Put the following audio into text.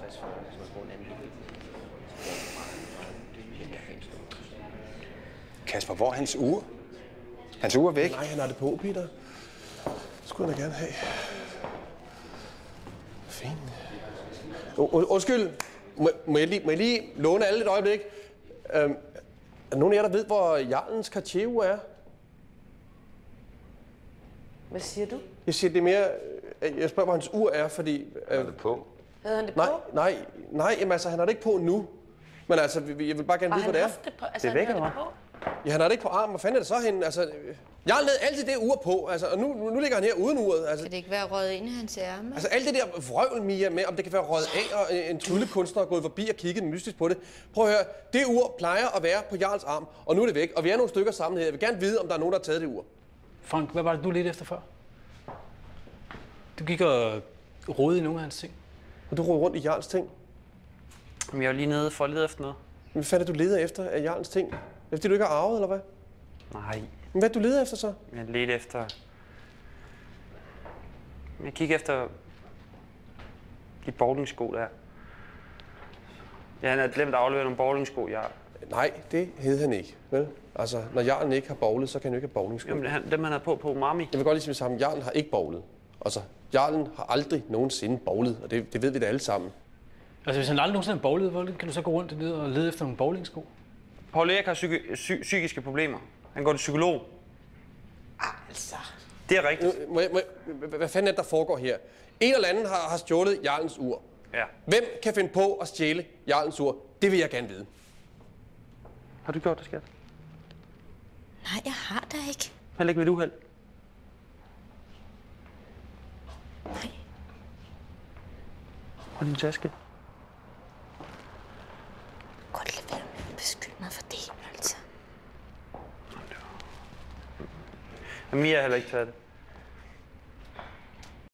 50 for, hvis man får en anden bil. Kasper, hvor er hans ur? Hans ur er væk. Nej, han har det på, Peter. Det skulle han da gerne have. Fint. Undskyld. Må jeg lige låne alle et øjeblik? Er der nogen af jer, der ved, hvor Jarlens Cartier-ur er? Hvad siger du? Jeg siger, det er mere... Jeg spørger, hvor hans ur er, fordi... Er det på? Havde han det på? Nej, jamen altså, han har det ikke på nu. Men altså, jeg vil bare gerne vide, hvad det er. Det på? Altså, Det vækker han mig. havde det på? Ja, han har det ikke på armen. Hvor fanden er det så henne? Altså, jeg har lavet altid det ur på, altså, og nu ligger han her uden uret. Altså, Kan det ikke være røget ind i hans ærme? altså alt det der vrøvl, Mia, med, om det kan være røget af, og en tryllekunstner er gået forbi og kigget mystisk på det. Prøv at høre, det ur plejer at være på Jarls arm, og nu er det væk. Og vi er nogle stykker sammen her. Jeg vil gerne vide, om der er nogen, der har taget det ur. Frank, hvad var det, du ledte efter før? Du gik og rodede i nogle af hans ting. Og du roder rundt i Jarls ting. Men jeg var lige nede for at lede efter noget. Hvad fanden er du leder efter af Jarls ting? Er det fordi, du ikke har arvet, eller hvad? Nej, Men hvad er det, du leder efter så? jeg ledte efter... Jeg kiggede efter... de bowlingsko der. Ja, han havde glemt at aflevere nogle bowlingsko, jeg... Nej, det hed han ikke, vel? Altså, når Jarlen ikke har bowlet, så kan han jo ikke have bowlingsko. Jamen, dem han havde på Umami. Jeg vil godt lige sige det samme. Jarlen har ikke bowlet. Altså, Jarlen har aldrig nogensinde bowlet, og det ved vi da alle sammen. Altså, hvis han aldrig nogensinde har bowlet, hvordan kan du så gå rundt dernede og lede efter nogle bowlingsko? Paul Erik har psykiske problemer. Han går til psykolog. Altså. Det er rigtigt. Hvad fanden er det, der foregår her? En eller anden har stjålet Jarlens ur. Ja. Hvem kan finde på at stjæle Jarlens ur? Det vil jeg gerne vide. Har du gjort det, skat? Nej, jeg har da ikke. Heller ikke ved et uheld. Nej. Og din taske. Godt lad være med at beskylde mig for det, altså. Mia har heller ikke taget det.